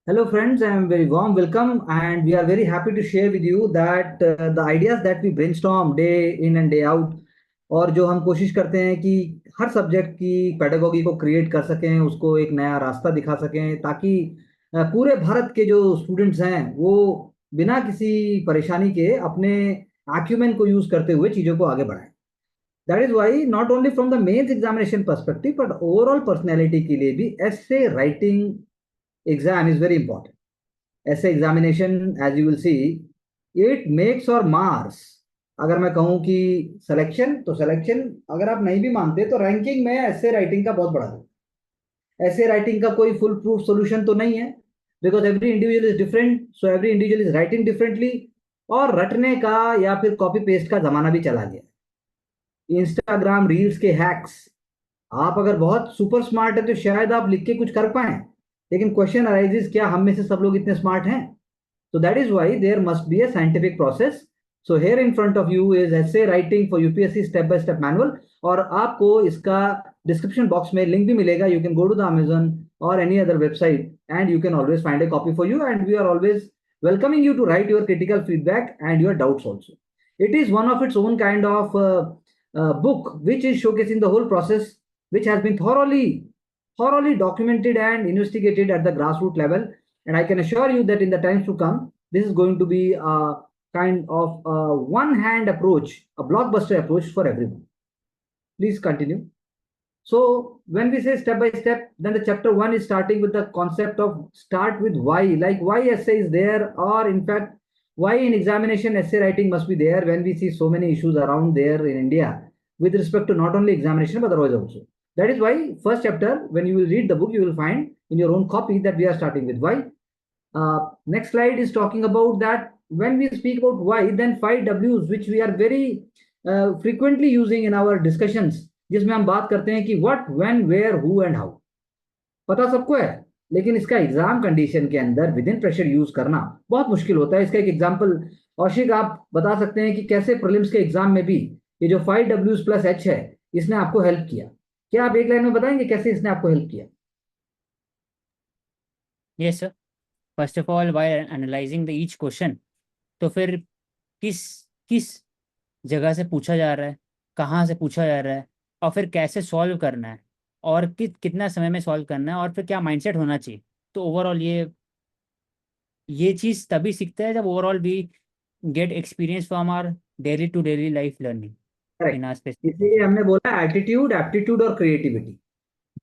Hello, friends. I am very warm welcome, and we are very happy to share with you that the ideas that we brainstorm day in and day out, और जो हम कोशिश करते हैं कि हर subject की pedagogy को create कर सकें, उसको एक नया रास्ता दिखा सकें, ताकि पूरे भारत के जो स्टूडेंट्स हैं वो बिना किसी परेशानी के अपने एक्यूमेन को यूज करते हुए चीजों को आगे बढ़ाएं। That is why not only from the mains examination perspective but overall personality के लिए भी ऐसे writing exam is very important. ऐसे examination as you will see it makes और मार्क्स। अगर मैं कहूं कि सिलेक्शन, तो सिलेक्शन अगर आप नहीं भी मानते तो रैंकिंग में ऐसे राइटिंग का बहुत बड़ा रोल। ऐसे राइटिंग का कोई फुल प्रूफ सॉल्यूशन तो नहीं है, because every individual is different, so every individual is writing differently. और रटने का या फिर कॉपी पेस्ट का जमाना भी चला गया। इंस्टाग्राम रील्स के हैक्स, आप अगर बहुत सुपर स्मार्ट है तो शायद आप लिख के कुछ कर पाए, लेकिन क्वेश्चन अराइजेस, क्या हम में से सब लोग इतने स्मार्ट हैं? So that is why there must be a scientific process. So here in front of you is essay writing for UPSC step by step manual, और आपको इसका डिस्क्रिप्शन बॉक्स में लिंक भी मिलेगा. You can go to the Amazon or any other website and you can always find a copy for you, and we are always welcoming you to write your critical feedback and your doubts also. It is one of its own kind of book which is showcasing the whole process, which has been thoroughly documented and investigated at the grassroots level. And I can assure you that in the times to come, this is going to be a kind of a one-hand approach, a blockbuster approach for everyone. Please continue. So when we say step by step, then the chapter 1 is starting with the concept of start with why, like why essay is there, or in fact, why in examination essay writing must be there when we see so many issues around there in India with respect to not only examination but otherwise also. That is why first chapter, when you will read the book, you will find in your own copy that we are starting with why. Next slide is talking about that when we speak about why, then 5 Ws which we are very frequently using in our discussions, जिसमें हम बात करते हैं कि what, when, where, who and how. पता सबको है, लेकिन इसका एग्जाम कंडीशन के अंदर विद इन प्रेशर यूज करना बहुत मुश्किल होता है। इसका एक एग्जांपल औशिक आप बता सकते हैं कि कैसे प्रीलिम्स के एग्जाम में भी ये जो 5 Ws प्लस H है, इसने आपको हेल्प किया? क्या आप एक लाइन में बताएंगे कैसे इसने आपको हेल्प किया? Yes sir. First of all while analysing the each question, तो फिर किस किस जगह से पूछा जा रहा है, कहाँ से पूछा जा रहा है, और फिर कैसे सॉल्व करना है, और कितना समय में सॉल्व करना है, और फिर क्या माइंडसेट होना चाहिए। तो ओवरऑल ये चीज़ तभी सीखता है जब overall we get experience from our daily to daily life learning in our correct, इसीलिए स्पेसिफिक। हमने बोला एटीट्यूड, एप्टीट्यूड और क्रिएटिविटी।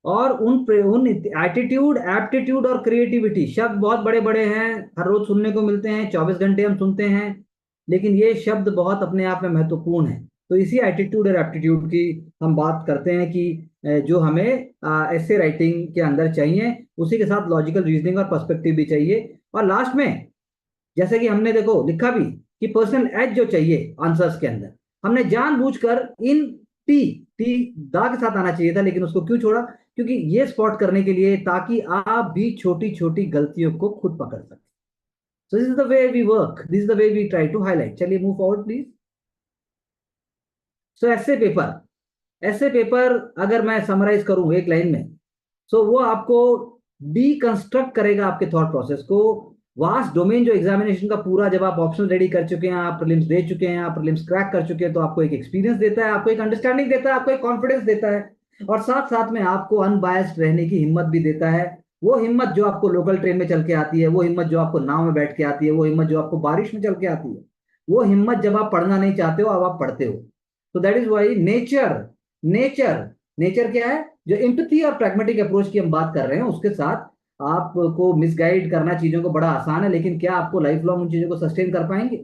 और उन एटीट्यूड, एप्टीट्यूड और क्रिएटिविटी शब्द बहुत बड़े बड़े हैं, हर रोज सुनने को मिलते हैं, 24 घंटे हम सुनते हैं, लेकिन ये शब्द बहुत अपने आप में महत्वपूर्ण है। तो इसी एटीट्यूड और एप्टीट्यूड की हम बात करते हैं कि जो हमें ऐसे राइटिंग के अंदर चाहिए, उसी के साथ लॉजिकल रीजनिंग और पर्सपेक्टिव भी चाहिए। और लास्ट में, जैसे कि हमने देखो लिखा भी कि पर्सनल एज जो चाहिए आंसर्स के अंदर, हमने जानबूझकर इन टी टी दा के साथ आना चाहिए था, लेकिन उसको क्यों छोड़ा? क्योंकि ये स्पॉट करने के लिए ताकि आप भी छोटी छोटी गलतियों को खुद पकड़ सकें। So this is the way we work, this is the way we try to highlight. चलिए मूव फॉरवर्ड प्लीज। सो ऐसे पेपर अगर मैं समराइज करूं एक लाइन में, सो वो आपको डीकंस्ट्रक्ट करेगा आपके थॉट प्रोसेस को। वास्ट डोमेन जो एग्जामिनेशन का पूरा, जब आप ऑप्शन रेडी कर चुके हैं, आप प्रीलिम्स दे चुके हैं, आप प्रीलिम्स क्रैक कर चुके हैं, तो आपको एक एक्सपीरियंस देता है, आपको एक अंडरस्टैंडिंग देता है, आपको एक कॉन्फिडेंस देता है, और साथ साथ में आपको अनबायस्ड रहने की हिम्मत भी देता है। वो हिम्मत जो आपको लोकल ट्रेन में चल के आती है, वो हिम्मत जो आपको नाव में बैठ के आती है, वो हिम्मत जो आपको बारिश में चल के आती है, वो हिम्मत जब आप पढ़ना नहीं चाहते हो, अब आप पढ़ते हो। तो that is Y nature nature nature क्या है? जो एम्पैथी और प्रैग्मेटिक अप्रोच की हम बात कर रहे हैं, उसके साथ आपको मिसगाइड करना चीजों को बड़ा आसान है, लेकिन क्या आपको लाइफ लॉन्ग उन चीजों को सस्टेन कर पाएंगे?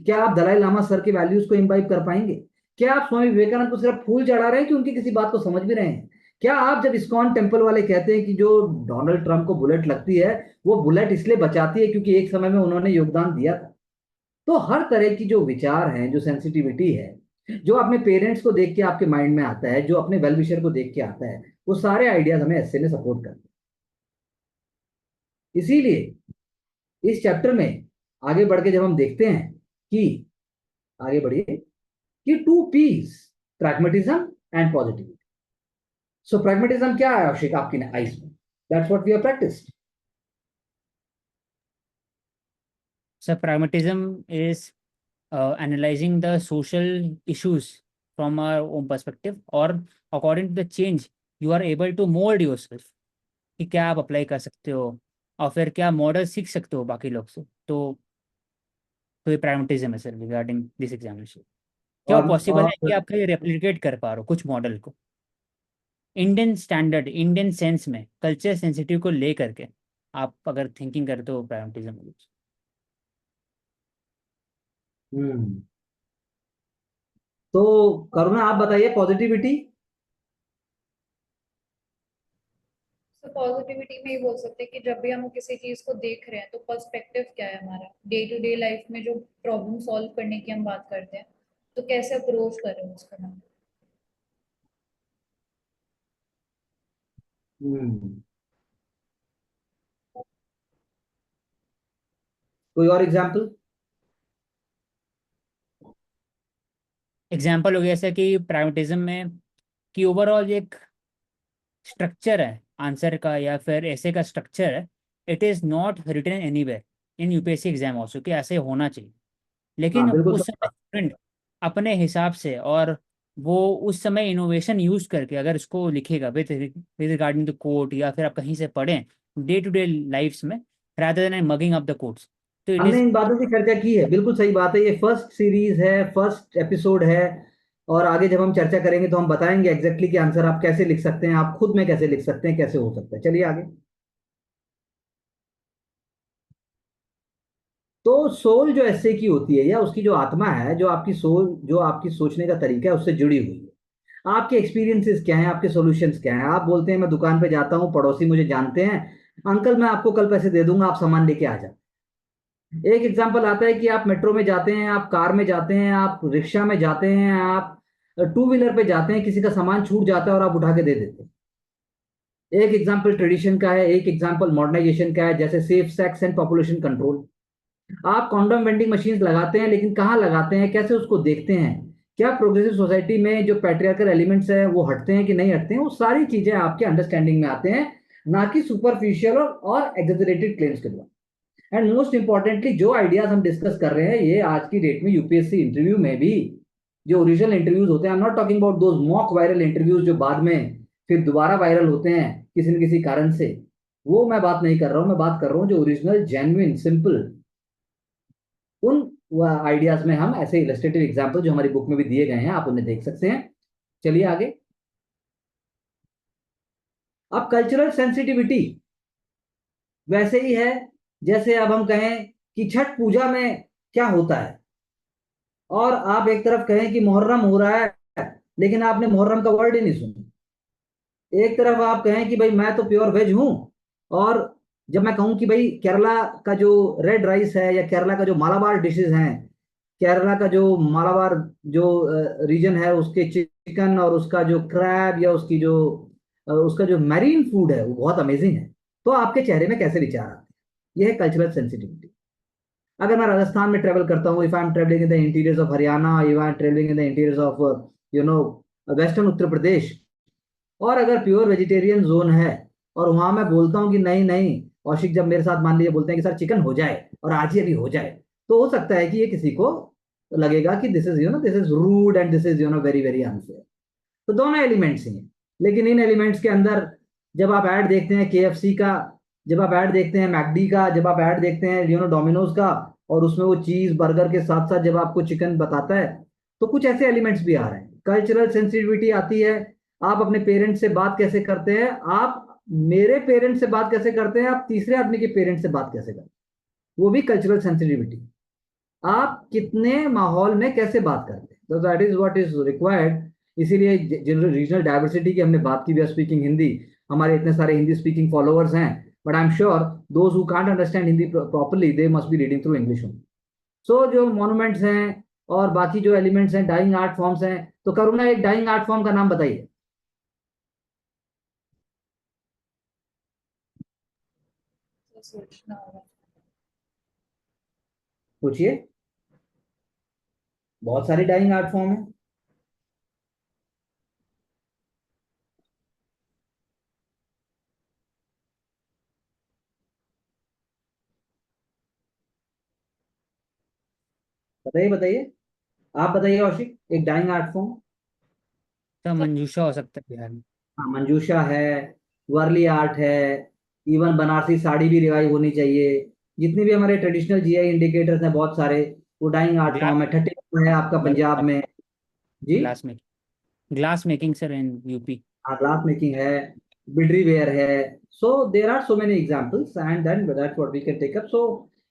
क्या आप दलाई लामा सर की वैल्यूज को इम्बाइब कर पाएंगे? क्या आप स्वामी विवेकानंद को सिर्फ फूल चढ़ा रहे हैं कि उनकी किसी बात को समझ भी रहे हैं? क्या आप, जब इस्कॉन टेम्पल वाले कहते हैं कि जो डोनाल्ड ट्रंप को बुलेट लगती है, वो बुलेट इसलिए बचाती है क्योंकि एक समय में उन्होंने योगदान दिया था? तो हर तरह की जो विचार हैं, जो सेंसिटिविटी है, जो अपने पेरेंट्स को देख के आपके माइंड में आता है, जो अपने वेल विशर को देख के आता है, वो सारे आइडियाज हमें ऐसे में सपोर्ट करते हैं। इसीलिए इस चैप्टर में आगे बढ़ के जब हम देखते हैं कि, आगे बढ़िए, कि 2 Ps, pragmatism and positivity. So pragmatism क्या है अभिषेक आपकी आइज में? That's what we have practised. So pragmatism is analyzing the social issues from our own perspective, or according to the change you are able to mold yourself, कि क्या आप apply कर सकते हो और फिर क्या मॉडल सीख सकते हो बाकी लोग से। तो ये pragmatism है सर रिगार्डिंग दिस एग्जामिनेशन। क्या वो पॉसिबल है कि और आप कहीं रेप्लिकेट कर पा रहे हो कुछ मॉडल को इंडियन स्टैंडर्ड इंडियन सेंस में कल्चर सेंसिटिव को ले करके, आप अगर थिंकिंग करते हो pragmatism। हम्म तो करुणा आप बताइए पॉजिटिविटी। तो पॉजिटिविटी में ही बोल सकते हैं कि जब भी हम किसी चीज को देख रहे हैं तो पर्सपेक्टिव क्या है हमारा, डे टू डे लाइफ में जो प्रॉब्लम सॉल्व करने की हम बात करते हैं तो कैसे अप्रोच कर रहे हैं उसको हम। हम्म कोई और एग्जांपल? एग्जाम्पल हो गया जैसे कि प्राइवेटिज्म में कि ओवरऑल एक स्ट्रक्चर है आंसर का या फिर ऐसे का स्ट्रक्चर है, it is not written anywhere in UPSC exam also कि ऐसे होना चाहिए। हाँ लेकिन बिल्कुल उस सही समय बात। स्टूडेंट अपने हिसाब से और वो उस समय इनोवेशन यूज करके अगर इसको लिखेगा with with regarding the code या फिर आप कहीं से पढ़ें डे टू डे लाइफ्स में rather than mugging up the codes, तो इट हमने इज। इन बातों की चर्चा की है, बिल्कुल सही बात है। ये फर्स्ट सीरीज है, फर्स्ट एपिसोड है। और आगे जब हम चर्चा करेंगे तो हम बताएंगे एग्जैक्टली कि आंसर आप कैसे लिख सकते हैं, आप खुद में कैसे लिख सकते हैं, कैसे हो सकता है। चलिए आगे। तो सोल जो एस्से की होती है, या उसकी जो आत्मा है, जो आपकी सोल, जो आपकी सोचने का तरीका है, उससे जुड़ी हुई है। आपके एक्सपीरियंसेस क्या हैं, आपके सॉल्यूशंस क्या हैं। आप बोलते हैं मैं दुकान पे जाता हूँ, पड़ोसी मुझे जानते हैं, अंकल मैं आपको कल पैसे दे दूंगा, आप सामान लेके आ जाओ। एक एग्जांपल आता है कि आप मेट्रो में जाते हैं, आप कार में जाते हैं, आप रिक्शा में जाते हैं, आप टू व्हीलर पे जाते हैं, किसी का सामान छूट जाता है और आप उठा के दे देते हैं। एक एग्जांपल ट्रेडिशन का है, एक एग्जांपल मॉडर्नाइजेशन का है, जैसे safe sex and population control. आप कॉन्डोम वेंडिंग मशीन लगाते हैं, लेकिन कहाँ लगाते हैं, कैसे उसको देखते हैं, क्या प्रोग्रेसिव सोसाइटी में जो पैट्रियार्कल एलिमेंट्स है वो हटते हैं कि नहीं हटते हैं, वो सारी चीजें आपके अंडरस्टैंडिंग में आते हैं, ना कि सुपरफिशियल और एग्जेजरेटेड क्लेम्स के द्वारा। एंड मोस्ट इंपॉर्टेंटली जो आइडियाज हम डिस्कस कर रहे हैं, ये आज की डेट में यूपीएससी इंटरव्यू में भी जो ओरिजिनल इंटरव्यूज होते हैं, I am not talking about those mock viral interviews जो बाद में फिर दोबारा वायरल होते हैं किसी न किसी कारण से, वो मैं बात नहीं कर रहा हूं। मैं बात कर रहा हूँ जो ओरिजिनल जेन्युइन सिंपल, उन आइडियाज में हम ऐसे इलस्ट्रेटिव एग्जाम्पल जो हमारी बुक में भी दिए गए हैं, आप उन्हें देख सकते हैं। चलिए आगे। अब कल्चरल सेंसिटिविटी वैसे ही है जैसे अब हम कहें कि छठ पूजा में क्या होता है, और आप एक तरफ कहें कि मुहर्रम हो रहा है, लेकिन आपने मुहर्रम का वर्ड ही नहीं सुना। एक तरफ आप कहें कि भाई मैं तो प्योर वेज हूं, और जब मैं कहूं कि भाई केरला का जो रेड राइस है, या केरला का जो मालाबार डिशेज हैं, केरला का जो मालाबार जो रीजन है, उसके चिकन और उसका जो क्रैब या उसकी जो उसका जो मैरीन फूड है वो बहुत अमेजिंग है, तो आपके चेहरे में कैसे विचार आते हैं। यह है कल्चरल सेंसिटिविटी। अगर मैं राजस्थान में ट्रेवल करता हूँ, if I am travelling in the interiors of Haryana, if I am travelling in the interiors of you know western Uttar Pradesh, और अगर प्योर वेजिटेरियन जोन है, और वहां मैं बोलता हूँ कि नहीं नहीं, कौशिक जब मेरे साथ मान लीजिए बोलते हैं कि सर चिकन हो जाए और आज ही अभी हो जाए, तो हो सकता है कि ये किसी को लगेगा कि this is this is rude and this is very very unfair. तो दोनों एलिमेंट्स ही हैं। लेकिन इन एलिमेंट्स के अंदर जब आप ऐड देखते हैं केएफसी का, जब आप ऐड देखते हैं मैकडी का, जब आप ऐड देखते हैं डोमिनोज का, और उसमें वो चीज बर्गर के साथ साथ जब आपको चिकन बताता है, तो कुछ ऐसे एलिमेंट्स भी आ रहे हैं। कल्चरल सेंसिटिविटी आती है। आप अपने पेरेंट्स से बात कैसे करते हैं, आप मेरे पेरेंट्स से बात कैसे करते हैं, आप तीसरे आदमी के पेरेंट्स से बात कैसे करते हैं, वो भी कल्चरल सेंसिटिविटी। आप कितने माहौल में कैसे बात करते हैं, तो that is what is required. इसीलिए जनरल रीजनल डाइवर्सिटी की हमने बात की, वी आर स्पीकिंग हिंदी, हमारे इतने सारे हिंदी स्पीकिंग फॉलोअर्स हैं, but I am sure those who can't understand Hindi properly they must be reading through English. So जो मॉन्यूमेंट्स हैं और बाकी जो एलिमेंट्स हैं, डाइंग आर्ट फॉर्म्स हैं, तो करुणा एक डाइंग आर्ट फॉर्म का नाम बताइए। तो सोचना होगा। पूछिए। बहुत सारी डाइंग आर्ट फॉर्म है। बताइए बताइए, आप बताइए औशिक, एक डाइंग आर्ट फॉर्म। तो मंजूषा हो सकता है बिहार में। हाँ, मंजूषा है, वर्ली आर्ट है, इवन बनारसी साड़ी भी रिवाइव होनी चाहिए। जितनी भी हमारे ट्रेडिशनल जीआई इंडिकेटर्स हैं बहुत सारे, वो डाइंग आर्ट ग्लास फॉर्म है। ठट्टे है आपका पंजाब में। जी। Glass making, glass making sir in UP. हाँ, ग्लास मेकिंग है, बिड्री वेयर है। So there are so many examples and then that's what we can take up. सो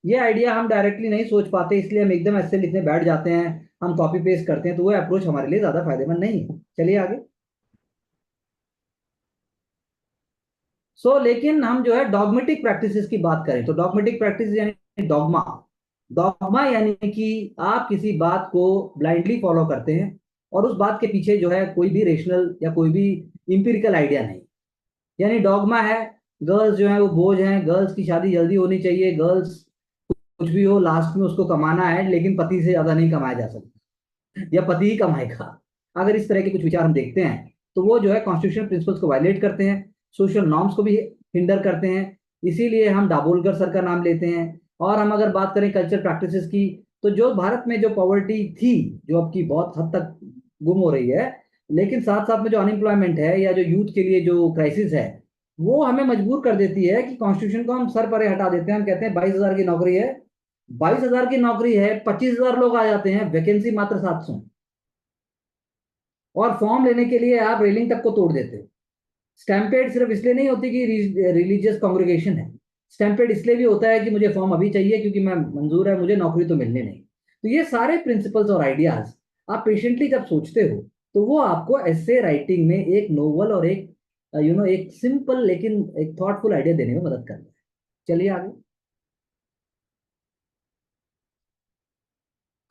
ये आइडिया हम डायरेक्टली नहीं सोच पाते, इसलिए हम एकदम ऐसे लिखने बैठ जाते हैं, हम कॉपी पेस्ट करते हैं, तो वो अप्रोच हमारे लिए ज्यादा फायदेमंद नहीं है। चलिए आगे। लेकिन हम जो है डॉगमेटिक प्रैक्टिसेस की बात करें, तो डॉगमेटिक प्रैक्टिस यानी डॉगमा। डॉगमा यानी कि आप किसी बात को ब्लाइंडली फॉलो करते हैं और उस बात के पीछे जो है कोई भी रेशनल या कोई भी इंपिरिकल आइडिया नहीं। यानी डॉगमा है, गर्ल्स जो है वो बोझ हैं, गर्ल्स की शादी जल्दी होनी चाहिए, गर्ल्स कुछ भी हो लास्ट में उसको कमाना है, लेकिन पति से ज्यादा नहीं कमाया जा सकता, या पति ही कमाएगा। अगर इस तरह के कुछ विचार हम देखते हैं, तो वो जो है कॉन्स्टिट्यूशन प्रिंसिपल्स को वायलेट करते हैं, सोशल नॉर्म्स को भी हिंडर करते हैं। इसीलिए हम दाभोलकर सर का नाम लेते हैं। और हम अगर बात करें कल्चर प्रैक्टिसेस की, तो जो भारत में जो पॉवर्टी थी, जो अब की बहुत हद तक गुम हो रही है, लेकिन साथ साथ में जो अनएम्प्लॉयमेंट है या जो यूथ के लिए जो क्राइसिस है, वो हमें मजबूर कर देती है कि कॉन्स्टिट्यूशन को हम सर परे हटा देते हैं। हम कहते हैं 22,000 की नौकरी है, 22,000 की नौकरी है, 25,000 लोग आ जाते हैं, वैकेंसी मात्र 700। और फॉर्म लेने के लिए आप रेलिंग तक को तोड़ देते हो। स्टैंपेड सिर्फ इसलिए नहीं होती कि रिलीजियस कांग्रेगेशन है, स्टैंपेड इसलिए भी होता है कि मुझे फॉर्म अभी चाहिए क्योंकि मैं मंजूर है, मुझे नौकरी तो मिलने नहीं। तो ये सारे प्रिंसिपल्स और आइडियाज आप पेशेंटली जब सोचते हो, तो वो आपको ऐसे राइटिंग में एक नोवल और एक एक सिंपल लेकिन एक थॉटफुल आइडिया देने में मदद करता है। चलिए आगे।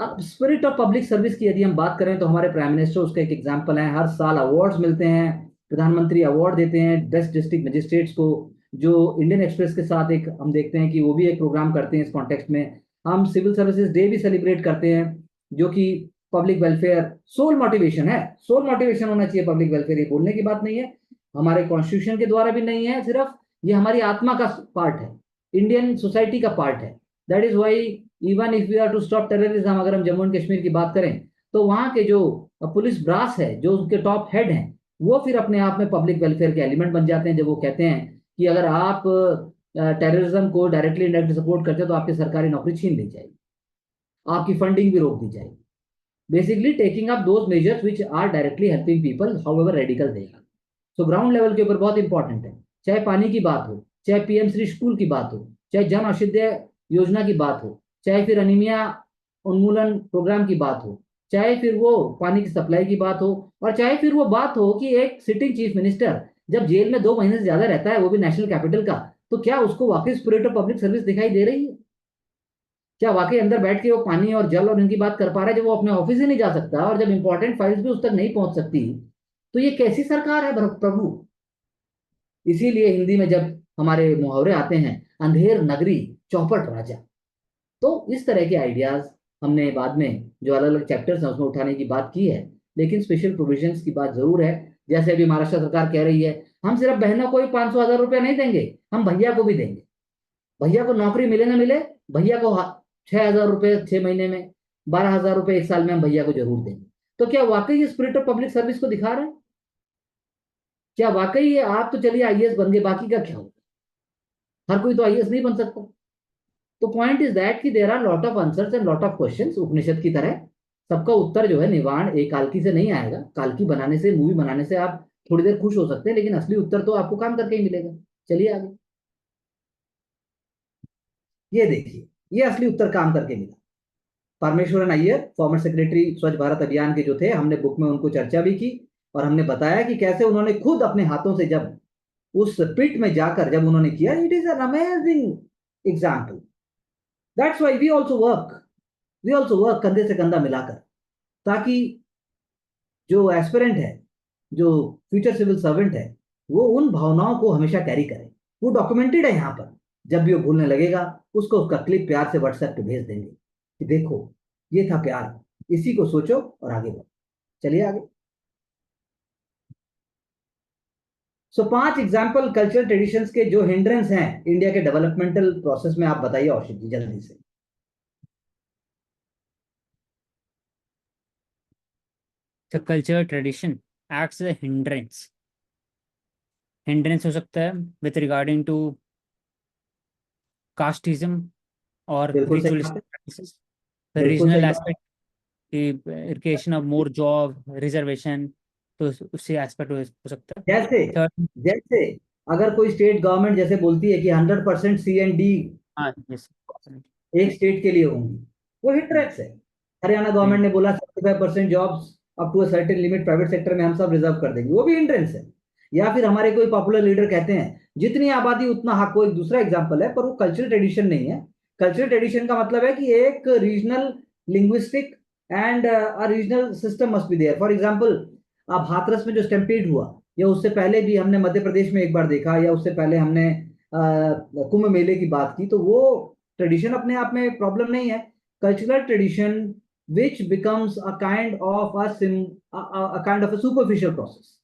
अब स्पिरिट ऑफ पब्लिक सर्विस की यदि हम बात करें, तो हमारे प्राइम मिनिस्टर उसका एक एग्जांपल है। हर साल अवार्ड्स मिलते हैं, प्रधानमंत्री अवार्ड देते हैं बेस्ट डिस्ट्रिक्ट मजिस्ट्रेट्स को। जो इंडियन एक्सप्रेस के साथ एक हम देखते हैं कि वो भी एक प्रोग्राम करते हैं इस कॉन्टेक्स्ट में। हम सिविल सर्विसेज डे भी सेलिब्रेट करते हैं, जो कि पब्लिक वेलफेयर सोल मोटिवेशन है। सोल मोटिवेशन होना चाहिए पब्लिक वेलफेयर, ये बोलने की बात नहीं है, हमारे कॉन्स्टिट्यूशन के द्वारा भी नहीं है सिर्फ, ये हमारी आत्मा का पार्ट है, इंडियन सोसाइटी का पार्ट है। That is why even if we are to stop terrorism, अगर हम जम्मू एंड कश्मीर की बात करें, तो वहां के जो पुलिस ब्रास है, जो उनके टॉप हेड हैं, वो फिर अपने आप में पब्लिक वेलफेयर के एलिमेंट बन जाते हैं, जब वो कहते हैं कि अगर आप टेररिज्म को डायरेक्टली इनडायरेक्टली सपोर्ट करते हैं तो आपकी सरकारी नौकरी छीन ली जाएगी, आपकी फंडिंग भी रोक दी जाएगी। Basically taking up those measures which are directly helping people however radical they are. So ground level के ऊपर बहुत इंपॉर्टेंट है, चाहे पानी की बात हो, चाहे पीएम श्री स्कूल की बात हो, चाहे जन औषधि योजना की बात हो, चाहे फिर अनीमिया उन्मूलन प्रोग्राम की बात हो, चाहे फिर वो पानी की सप्लाई की बात हो, और चाहे फिर वो बात हो कि एक सिटिंग चीफ मिनिस्टर जब जेल में 2 महीने से ज्यादा रहता है, वो भी नेशनल कैपिटल का, तो क्या उसको वाकई स्पिरिट ऑफ पब्लिक सर्विस दिखाई दे रही है? क्या वाकई अंदर बैठ के वो पानी और जल और इनकी बात कर पा रहा है, जब वो अपने ऑफिस ही नहीं जा सकता और जब इंपॉर्टेंट फाइल्स भी उस तक नहीं पहुंच सकती? तो ये कैसी सरकार है प्रभु? इसीलिए हिंदी में जब हमारे मुहावरे आते हैं, अंधेर नगरी चौपट राजा, तो इस तरह के आइडियाज हमने बाद में जो अलग अलग चैप्टर्स हैं उसमें उठाने की बात की है। लेकिन स्पेशल प्रोविजंस की बात जरूर है। जैसे अभी महाराष्ट्र सरकार कह रही है, हम सिर्फ बहनों को ही 500,000 रुपया नहीं देंगे, हम भैया को भी देंगे। भैया को नौकरी मिले ना मिले, भैया को 6,000 रुपये 6 महीने में, 12,000 रुपये 1 साल में हम भैया को जरूर देंगे। तो क्या वाकई ये स्पिरिट ऑफ पब्लिक सर्विस को दिखा रहा है? क्या वाकई ये, आप तो चलिए आईएएस बन गए, बाकी का क्या होगा? हर कोई तो आईएएस नहीं बन सकता। तो पॉइंट इज दैट कि there are lot of answers and lot of questions, Upanishad की तरह सबका उत्तर जो है निर्वाण एक काल्की से नहीं आएगा। काल्की बनाने से, मूवी बनाने से आप थोड़ी देर खुश हो सकते हैं, लेकिन असली उत्तर तो आपको काम करके ही मिलेगा। चलिए आगे। ये देखिए, ये असली उत्तर काम करके मिला। परमेश्वरन अय्यर, फॉर्मर सेक्रेटरी स्वच्छ भारत अभियान के जो थे, हमने बुक में उनको चर्चा भी की, और हमने बताया कि कैसे उन्होंने खुद अपने हाथों से जब उस पिट में जाकर जब उन्होंने किया, it is an amazing example. That's why we also work कंधे से कंधा मिलाकर, ताकि जो एस्पिरेंट है, जो फ्यूचर सिविल सर्वेंट है, वो उन भावनाओं को हमेशा कैरी करे। वो डॉक्यूमेंटेड है यहाँ पर, जब भी वो भूलने लगेगा उसको उसका क्लिप प्यार से व्हाट्सएप पे भेज देंगे कि देखो ये था प्यार, इसी को सोचो और आगे बढ़ो। चलिए आगे। सो 5 एग्जाम्पल कल्चरल ट्रेडिशंस के जो हिंड्रेंस हैं इंडिया के डेवलपमेंटल प्रोसेस में, आप बताइए औषध जी जल्दी से। The culture tradition acts as a hindrance. Hindrance हो सकता है with regarding to casteism और बिल्कुल सही बात है। ritualistic practices. The बिल्कुल regional सही बात। aspect, the creation of more job, reservation, तो उससे एस्पेक्ट हो सकता है। जैसे थर्ड, जैसे अगर कोई स्टेट गवर्नमेंट जैसे बोलती है कि 100% C&D हाँ यस, एक स्टेट के लिए होंगी, वो हिंड्रेंस है। हरियाणा गवर्नमेंट ने बोला 75% jobs up to a certain limit private sector में हम सब रिजर्व कर देंगे, वो भी हिंड्रेंस है। या फिर हमारे कोई पॉपुलर लीडर कहते हैं जितनी आबादी उतना हक, वो एक दूसरा एग्जाम्पल है, पर वो कल्चरल ट्रेडिशन नहीं है। कल्चरल ट्रेडिशन का मतलब है कि एक regional linguistic and regional system must be there. For example, अब हाथरस में जो स्टैम्पेड हुआ, या उससे पहले भी हमने मध्य प्रदेश में एक बार देखा, या उससे पहले हमने कुंभ मेले की बात की, तो वो ट्रेडिशन अपने आप में प्रॉब्लम नहीं है। Cultural tradition which becomes a kind of a superficial process,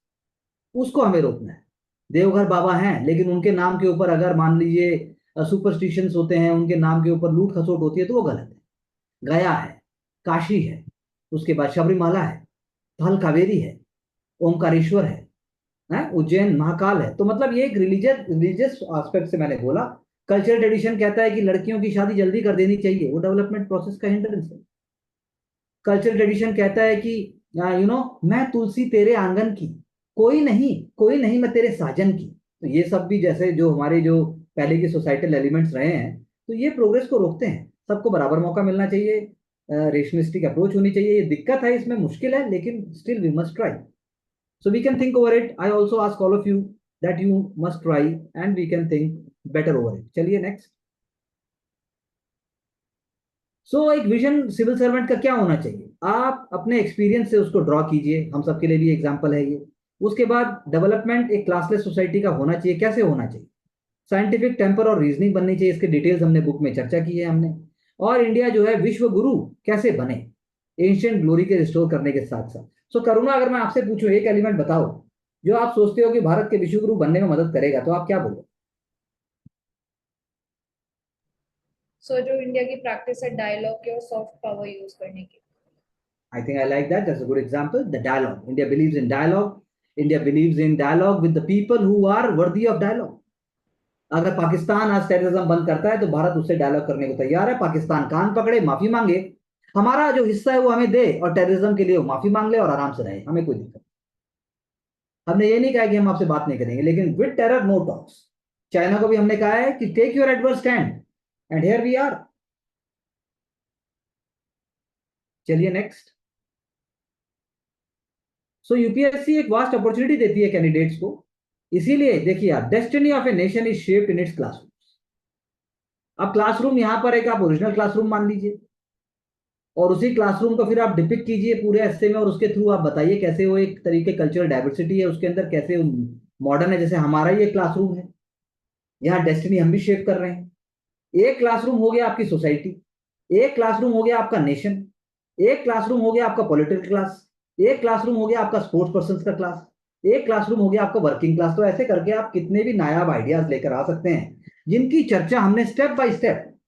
उसको हमें रोकना है। देवघर बाबा हैं, लेकिन उनके नाम के ऊपर अगर मान लीजिए सुपरस्टिशंस होते हैं, उनके नाम के ऊपर लूट खसोट होती है, तो वो गलत है। गया है, काशी है, उसके बाद शबरीमाला है, थल कावेरी है, ओमकारेश्वर है, उज्जैन महाकाल है। तो मतलब ये एक रिलीजियस एस्पेक्ट से मैंने बोला। कल्चरल ट्रेडिशन कहता है कि लड़कियों की शादी जल्दी कर देनी चाहिए, वो डेवलपमेंट प्रोसेस का हिंड्रेंस है। कल्चरल ट्रेडिशन कहता है कि मैं तुलसी तेरे आंगन की, कोई नहीं मैं तेरे साजन की। तो ये सब भी जैसे जो हमारे जो पहले के सोसाइटल एलिमेंट्स रहे हैं, तो ये प्रोग्रेस को रोकते हैं। सबको बराबर मौका मिलना चाहिए, रेशनलिस्टिक अप्रोच होनी चाहिए। ये दिक्कत है, इसमें मुश्किल है, लेकिन still we must try. So we can think over it. I also ask all of you that you must try and we can think better over it. चलिए next. So एक विजन सिविल सर्वेंट का क्या होना चाहिए, आप अपने experience से उसको ड्रॉ कीजिए, हम सबके लिए भी एग्जांपल है ये। उसके बाद डेवलपमेंट एक क्लासलेस सोसाइटी का होना चाहिए, कैसे होना चाहिए? साइंटिफिक टेम्पर और रीजनिंग बननी चाहिए, इसके डिटेल्स हमने बुक में चर्चा की है हमने। और इंडिया जो है विश्व गुरु कैसे बने, एंशियंट ग्लोरी के रिस्टोर करने के साथ साथ। सो करुणा, अगर मैं आपसे पूछूं एक एलिमेंट बताओ जो आप सोचते हो कि भारत के विश्व गुरु बनने में मदद करेगा, तो आप क्या बोलोगे? सो जो इंडिया की प्रैक्टिस है डायलॉग की और सॉफ्ट पावर यूज करने की। I think I like that. That's a good example. The dialogue. India believes in dialogue. India believes in dialogue with the people who are worthy of dialogue. अगर पाकिस्तान आज terrorism बंद करता है, तो भारत उससे dialogue करने को तैयार है। पाकिस्तान कान पकड़े, माफी मांगे, हमारा जो हिस्सा है वो हमें दे, और टेररिज्म के लिए वो माफी मांग ले और आराम से रहे, हमें कोई दिक्कत। हमने ये नहीं कहा कि हम आपसे बात नहीं करेंगे, लेकिन with terror no talks. China को भी हमने कहा है कि take your adverse stand, and here we are. चलिए नेक्स्ट। सो यूपीएससी एक वास्ट अपॉर्चुनिटी देती है कैंडिडेट्स को। इसीलिए देखिए आप, destiny of a nation is shaped in its classroom. अब क्लासरूम यहां पर एक आप ओरिजिनल क्लासरूम मान लीजिए, और उसी क्लासरूम को फिर आप डिपिक्ट कीजिए पूरे एस्से में, और उसके थ्रू आप बताइए कैसे वो एक तरीके कल्चरल डाइवर्सिटी है उसके अंदर, कैसे मॉडर्न है। जैसे हमारा ये क्लासरूम है, यहाँ डेस्टिनी हम भी शेप कर रहे हैं। एक क्लासरूम हो गया आपकी सोसाइटी, एक क्लासरूम हो गया आपका नेशन, एक क्लासरूम हो गया आपका पॉलिटिकल क्लास, एक क्लासरूम हो गया आपका स्पोर्ट्स पर्सन का क्लास, एक क्लासरूम हो गया आपका वर्किंग क्लास। तो ऐसे करके आप कितने भी नायाब आइडियाज लेकर आ सकते हैं, जिनकी चर्चा हमने स्टेप बाय स्टेप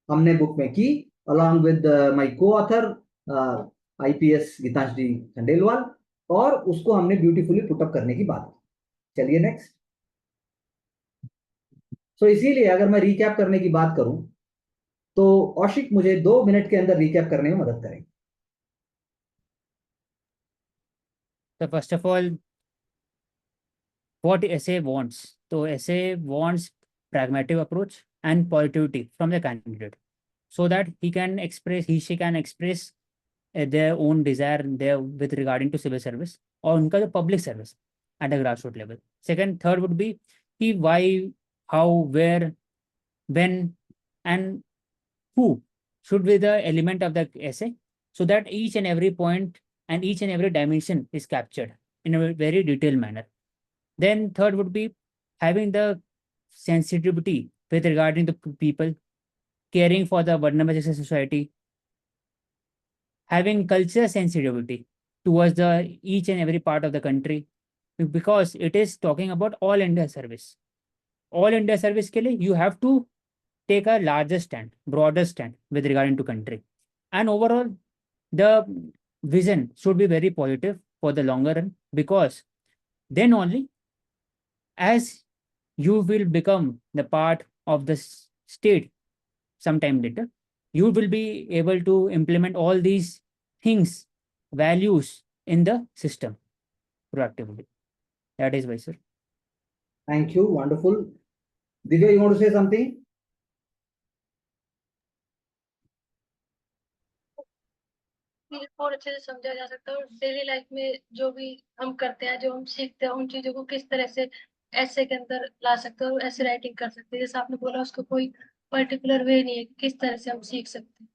हमने बुक में की, along with my co-author IPS Geetanjali Khandelwal, और उसको हमने ब्यूटीफुली पुटअप करने की बात की। चलिए नेक्स्ट। सो इसीलिए अगर मैं रिकैप करने की बात करूं, तो औशिक मुझे 2 मिनट के अंदर रिकैप करने में मदद करेंगे। तो first of all what essay wants, तो essay wants pragmatic approach and positivity from the candidate, so that she can express their own desire there with regarding to civil service और उनका जो public service at a grassroots level. Second, third would be कि why, how, where, when and who should be the element of the essay, so that each and every point and each and every dimension is captured in a very detailed manner. Then third would be having the sensitivity with regarding the people, caring for the vulnerable society, having cultural sensitivity towards the each and every part of the country, because it is talking about all India service. All India service के लिए you have to take a larger stand, broader stand with regarding to country. And overall, the vision should be very positive for the longer run, because then only, as you will become the part of the state sometime later, you will be able to implement all these things, values in the system proactively. That is why, sir. Thank you. Wonderful. Divya, you want to say something? और अच्छे से समझा जा सकता है, और daily life में जो भी हम करते हैं, जो हम सीखते हैं, उन चीजों को किस तरह से ऐसे के अंदर ला सकते हैं और ऐसे राइटिंग कर सकते हैं। जैसे आपने बोला, उसको कोई पर्टिकुलर वे नहीं है कि किस तरह से हम सीख सकते हैं,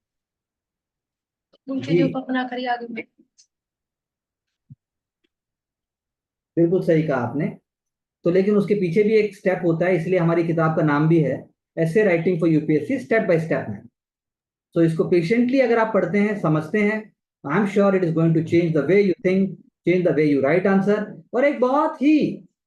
उन जी चीजों को अपना कर ही आगे बढ़े। बिल्कुल सही कहा आपने। तो लेकिन उसके पीछे भी एक स्टेप होता है, इसलिए हमारी किताब का नाम भी है ऐसे writing for UPSC step by step में। तो इसको पेशेंटली अगर आप पढ़ते हैं, समझते हैं, I am sure it is going to change the way you think, change the way you write answer. और एक बहुत ही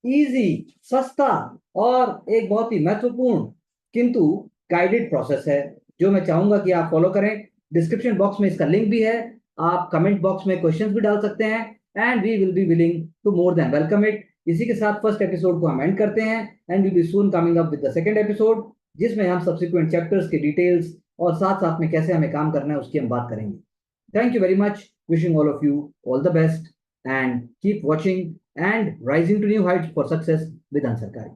इजी, सस्ता और एक बहुत ही महत्वपूर्ण किंतु गाइडेड प्रोसेस है, जो मैं चाहूंगा कि आप फॉलो करें। डिस्क्रिप्शन बॉक्स में इसका लिंक भी है, आप कमेंट बॉक्स में क्वेश्चंस भी डाल सकते हैं, and we will be willing to more than welcome it. इसी के साथ फर्स्ट एपिसोड को हम एंड करते हैं, and we be soon coming up with the second episode, जिसमें हम सब्सिक्वेंट चैप्टर्स की डिटेल्स और साथ साथ में कैसे हमें काम करना है उसकी हम बात करेंगे। Thank you very much, wishing all of you all the best, and keep watching and rising to new heights for success with अंसरकारी।